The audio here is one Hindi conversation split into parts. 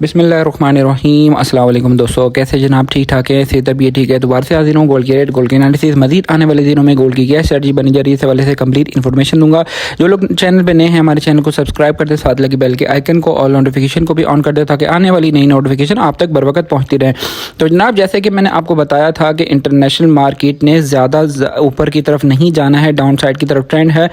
बिस्मिल्लाहिर्रहमानिर्रहीम। अस्सलाम वालेकुम दोस्तों, कैसे जनाब? ठीक ठाक है, सेहत तबीयत ठीक है? दोबारा से हाजिर हूँ गोल्ड के रेट, गोल्ड के एनालिसिस, मजीद आने वाले दिनों में गोल्ड की क्या स्ट्रेटजी बनी जा रही है इस हवाले से कंप्लीट इन्फॉर्मेशन दूंगा। जो लोग चैनल पे नए हैं हमारे चैनल को सब्सक्राइब कर दे, साथ लगी बेल के आइकन को ऑल नोटिफिकेशन को भी ऑन कर दे ताकि आने वाली नई नोटिफिकेशन आप तक बर वक्त पहुँचती रहे। तो जनाब, जैसे कि मैंने आपको बताया था कि इंटरनेशनल मार्केट ने ज़्यादा ऊपर की तरफ नहीं जाना है, डाउन साइड की तरफ ट्रेंड है।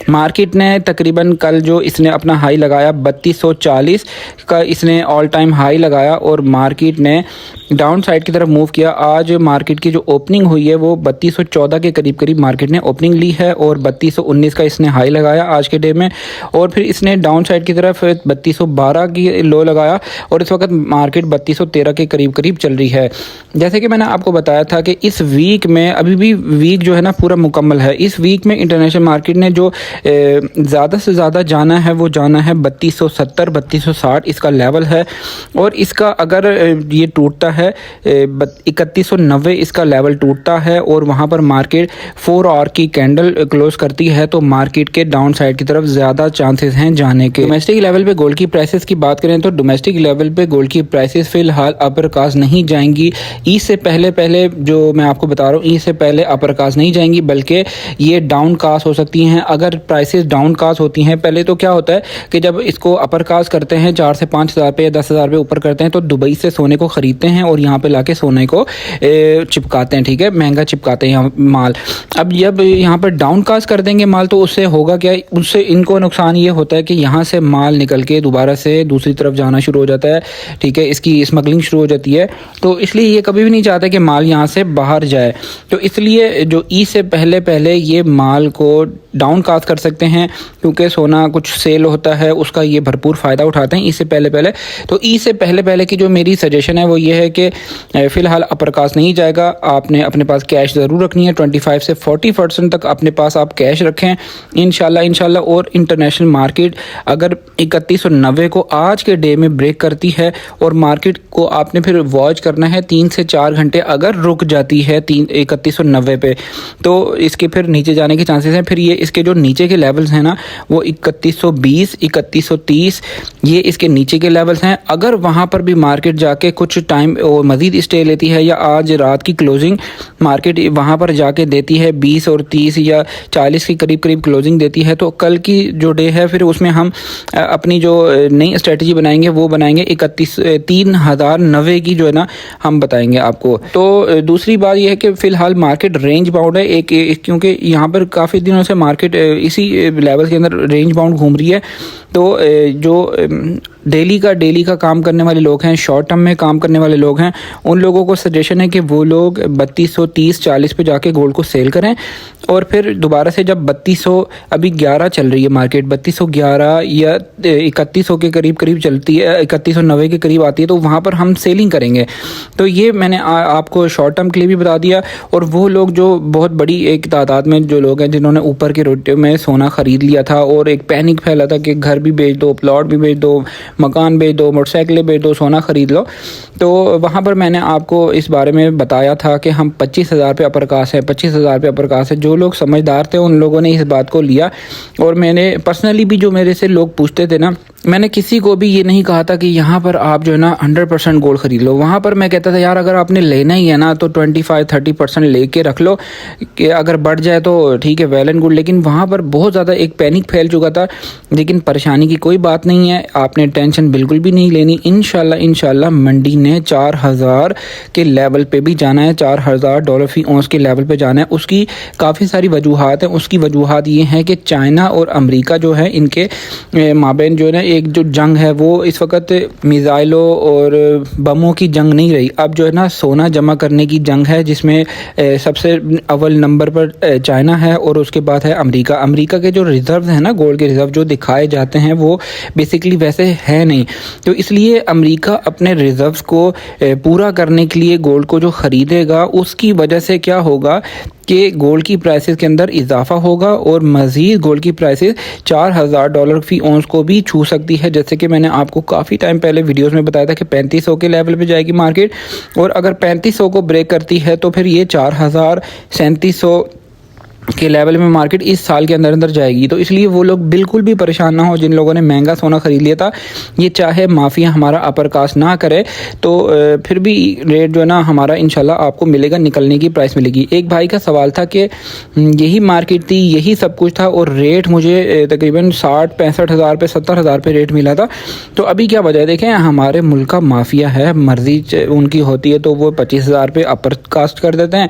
मार्केट ने तकरीबन कल जो इसने अपना हाई लगाया 3240 का, इसने ऑल टाइम हाई लगाया और मार्केट ने डाउन साइड की तरफ मूव किया। आज मार्केट की जो ओपनिंग हुई है वो 3214 के करीब करीब मार्केट ने ओपनिंग ली है और 3219 का इसने हाई लगाया आज के डे में, और फिर इसने डाउन साइड की तरफ 3212 की लो लगाया और इस वक्त मार्केट 3213 के करीब करीब चल रही है। जैसे कि मैंने आपको बताया था कि इस वीक में, अभी भी वीक जो है ना पूरा मुकम्मल है, इस वीक में इंटरनेशनल मार्केट ने जो ज़्यादा से ज़्यादा जाना है वो जाना है 3270 3260 इसका लेवल है। और इसका अगर ये टूटता है 3190 इसका लेवल टूटता है और वहाँ पर मार्केट 4 आवर की कैंडल क्लोज करती है तो मार्केट के डाउन साइड की तरफ ज़्यादा चांसेस हैं जाने के। डोमेस्टिक लेवल पे गोल्ड की प्राइसेस की बात करें तो डोमेस्टिक लेवल पे गोल्ड की प्राइसेस फिलहाल अपर कास्ट नहीं जाएंगी। ईद से पहले जो मैं आपको बता रहा हूँ, ईद से पहले अपर कास्ट नहीं जाएंगी बल्कि ये डाउन कास्ट हो सकती हैं। अगर प्राइसेस डाउन कास्ट होती हैं, पहले तो क्या होता है कि जब इसको अपर कास्ट करते हैं 4 से 5 हज़ार पे या 10 हज़ार पे ऊपर करते हैं तो दुबई से सोने को ख़रीदते हैं और यहाँ पे लाके सोने को चिपकाते हैं, ठीक है, महंगा चिपकाते हैं यहाँ माल। अब जब यहाँ पर डाउन कास्ट कर देंगे माल तो उससे होगा क्या, उससे इनको नुकसान ये होता है कि यहाँ से माल निकल के दोबारा से दूसरी तरफ जाना शुरू हो जाता है, ठीक है, इसकी स्मगलिंग शुरू हो जाती है। तो इसलिए ये कभी भी नहीं चाहता कि माल यहाँ से बाहर जाए, तो इसलिए जो ईद से पहले ये माल को डाउन कास्ट कर सकते हैं क्योंकि सोना कुछ सेल होता है उसका ये भरपूर फ़ायदा उठाते हैं इससे पहले। तो ई से पहले की जो मेरी सजेशन है वो ये है कि फ़िलहाल अपर कास्ट नहीं जाएगा। आपने अपने पास कैश ज़रूर रखनी है, 25 से 40% तक अपने पास आप कैश रखें इंशाल्लाह। और इंटरनेशनल मार्केट अगर 3190 को आज के डे में ब्रेक करती है और मार्केट को आपने फिर वॉच करना है 3 से 4 घंटे, अगर रुक जाती है 3190 पे तो इसके फिर नीचे जाने के चांसेस हैं। फिर ये इसके जो नीचे के लेवल्स हैं ना वो 3120 3130 ये इसके नीचे के लेवल्स हैं। अगर वहाँ पर भी मार्केट जाके कुछ टाइम और मज़ीद स्टे लेती है या आज रात की क्लोजिंग मार्केट वहाँ पर जाके देती है 20 और 30 या 40 के करीब क्लोजिंग देती है तो कल की जो डे है फिर उसमें हम अपनी जो नई स्ट्रेटजी बनाएंगे वो बनाएंगे 3090 की जो है ना हम बताएंगे आपको। तो दूसरी बात यह है कि फ़िलहाल मार्केट रेंज बाउंड है एक क्योंकि यहाँ पर काफ़ी दिनों से मार्केट इसी लेवल के अंदर रेंज बाउंड घूम रही है। तो जो डेली का काम करने वाले लोग हैं, शॉर्ट टर्म में काम करने वाले लोग हैं, उन लोगों को सजेशन है कि वो लोग 3230-40 पे जाके गोल्ड को सेल करें और फिर दोबारा से जब 3200 अभी 11 चल रही है मार्केट, 3211 या 3100 के करीब चलती है, 3190 के करीब आती है तो वहाँ पर हम सेलिंग करेंगे। तो ये मैंने आपको शॉर्ट टर्म के लिए भी बता दिया। और वो लोग जो बहुत बड़ी एक तादाद में जो लोग हैं जिन्होंने ऊपर के रोटे में सोना ख़रीद लिया था और एक पैनिक फैला था कि घर भी बेच दो, प्लॉट भी बेच दो, मकान बेच दो, मोटरसाइकिलें बेच दो, सोना ख़रीद लो, तो वहाँ पर मैंने आपको इस बारे में बताया था कि हम 25,000 पे अपर कास्ट है, 25,000 पे अपर कास्ट है। जो लोग समझदार थे उन लोगों ने इस बात को लिया और मैंने पर्सनली भी, जो मेरे से लोग पूछते थे ना, मैंने किसी को भी ये नहीं कहा था कि यहाँ पर आप जो है ना 100% गोल्ड ख़रीद लो। वहाँ पर मैं कहता था यार अगर आपने लेना ही है ना तो 25-30% लेके रख लो कि अगर बढ़ जाए तो ठीक है, वेल एंड गुड। लेकिन वहाँ पर बहुत ज़्यादा एक पैनिक फैल चुका था। लेकिन परेशानी की कोई बात नहीं है, आपने टेंशन बिल्कुल भी नहीं लेनी। इंशाल्लाह मंडी ने 4000 के लेवल पे भी जाना है, $4000 फी औंस के लेवल पे जाना है। उसकी काफ़ी सारी वजूहात हैं। उसकी वजूहात ये हैं कि चाइना और अमेरिका जो है इनके माबैन जो है ना एक जो जंग है वो इस वक्त मिज़ाइलों और बमों की जंग नहीं रही, अब जो है ना सोना जमा करने की जंग है जिसमें सबसे अव्वल नंबर पर चाइना है और उसके बाद है अमेरिका के जो रिज़र्व हैं ना, गोल्ड के रिज़र्व जो दिखाए जाते हैं वो बेसिकली वैसे है नहीं। तो इसलिए अमेरिका अपने रिज़र्व्स को पूरा करने के लिए गोल्ड को जो ख़रीदेगा उसकी वजह से क्या होगा कि गोल्ड की प्राइसेस के अंदर इजाफा होगा और मज़ीद गोल्ड की प्राइसेस $4000 फी औंस को भी छू सकती है। जैसे कि मैंने आपको काफ़ी टाइम पहले वीडियोस में बताया था कि 3500 के लेवल पे जाएगी मार्केट और अगर 3500 को ब्रेक करती है तो फिर ये 4000 3700 के लेवल में मार्केट इस साल के अंदर अंदर जाएगी। तो इसलिए वो लोग बिल्कुल भी परेशान ना हो जिन लोगों ने महंगा सोना ख़रीद लिया था। ये चाहे माफिया हमारा अपर कास्ट ना करे तो फिर भी रेट जो है ना हमारा इंशाल्लाह आपको मिलेगा, निकलने की प्राइस मिलेगी। एक भाई का सवाल था कि यही मार्केट थी, यही सब कुछ था और रेट मुझे तकरीबन 60-65 हज़ार पे 70 हज़ार पे रेट मिला था, तो अभी क्या वजह है? देखें, हमारे मुल्क का माफिया है, मर्जी उनकी होती है तो वो 25 हज़ार पे अपर कास्ट कर देते हैं,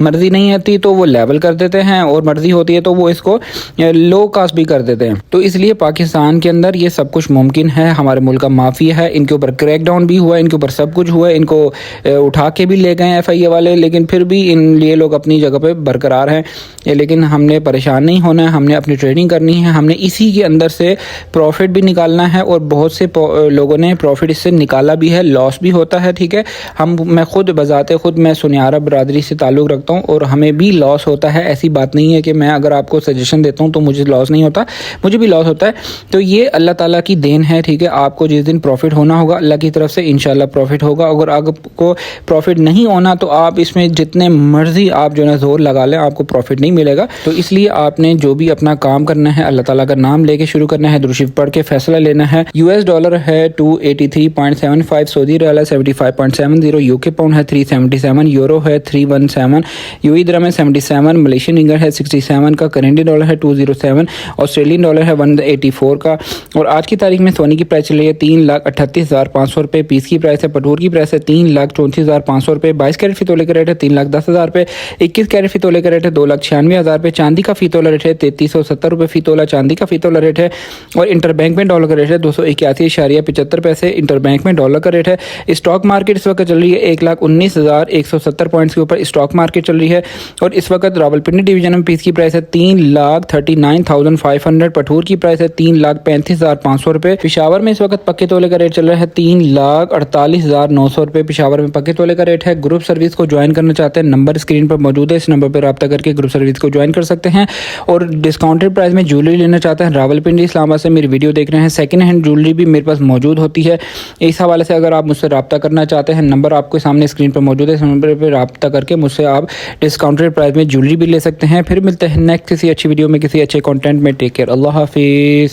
मर्जी नहीं आती तो वो लेवल कर देते हैं, और मर्जी होती है तो वो इसको लो कास्ट भी कर देते हैं। तो इसलिए पाकिस्तान के अंदर ये सब कुछ मुमकिन है। हमारे मुल्क का माफिया है, इनके ऊपर क्रैकडाउन भी हुआ, इनके ऊपर सब कुछ हुआ, इनको उठा के भी ले गए FIA वाले, लेकिन फिर भी ये लोग अपनी जगह पे बरकरार हैं। लेकिन हमने परेशान नहीं होना है, हमने अपनी ट्रेडिंग करनी है, हमने इसी के अंदर से प्रॉफिट भी निकालना है, और बहुत से लोगों ने प्रॉफिट इससे निकाला भी है, लॉस भी होता है। ठीक है, मैं खुद बजाते खुद मैं सुनियारा बरादरी से ताल्लुक़ रखता हूँ और हमें भी लॉस होता है। ऐसी बात नहीं है कि मैं अगर आपको सजेशन देता हूँ तो मुझे लॉस नहीं होता, मुझे भी लॉस होता है। तो ये अल्लाह ताला की देन है। ठीक है, आपको जिस दिन प्रॉफिट होना होगा अल्लाह की तरफ से इंशाल्लाह प्रॉफिट होगा। अगर आपको प्रॉफिट नहीं होना तो आप इसमें जितने मर्जी आप जो है जोर लगा लें, आपको प्रॉफिट नहीं मिलेगा। तो इसलिए आपने जो भी अपना काम करना है अल्लाह ताला का नाम लेके शुरू करना है, दुरूद शरीफ पढ़ के फैसला लेना है। US डॉलर है 283.75, सऊदी रियाल है 75.70, UK पाउंड है 377, यूरो है 317, UAE दिरहम है 77, मलेशियन रिंगर है 67 का, कनेडियन डॉलर है 207, ऑस्ट्रेलियन डॉलर है 184 का। और आज की तारीख में सोने की प्राइस चल रही है 3,38,500 रुपये, पीस की प्राइस है, पटूर की प्राइस है 3,34,500 रुपये, 22 कैरेट फी तोले का रेट है 3,10,000 रुपये, 21 कैरेट फी तोले का रेट है 2,96,000 रुपये, चांदी का फी तोला रेट है 3,370 रुपये फी तोला चांदी का फी तोला रेट है, और इंटर बैंक में डॉलर का रेट है 281.75 पैसे इंटर बैंक में डॉलर का रेट है। स्टॉक मार्केट इस वक्त चल रही है 1,19,170 पॉइंट्स के ऊपर स्टॉक मार्केट चल रही है, और इस वक्त रावलपिंडी डिवीजन में पीस की प्राइस है 3,39,500, पठूर की प्राइस है 3,35,500 रुपये, पिशावर में इस वक्त पक्के तोले का रेट चल रहा है 3,48,900 रुपये पिशावर में पक्के तोले का रेट है। ग्रुप सर्विस को ज्वाइन करना चाहते हैं, नंबर स्क्रीन पर मौजूद है, इस नंबर पर रब्ता करके ग्रुप सर्विस को ज्वाइन कर सकते हैं। और डिस्काउंटेड प्राइस में ज्वेलरी लेना चाहते हैं, रावलपिंडी इस्लामाबाद से मेरी वीडियो देख रहे हैं, सेकंड हैंड ज्वेलरी भी मेरे पास मौजूद होती है। इस हवाले से अगर आप मुझसे रब्ता करना चाहते हैं, नंबर आपके सामने स्क्रीन पर मौजूद है, इस नंबर पर रब्ता करके मुझसे आप डिस्काउंटेड प्राइस में ज्वेलरी भी ले सकते हैं। फिर मिलते हैं नेक्स्ट किसी अच्छी वीडियो में किसी अच्छे कंटेंट में। टेक केयर, अल्लाह हाफिज़।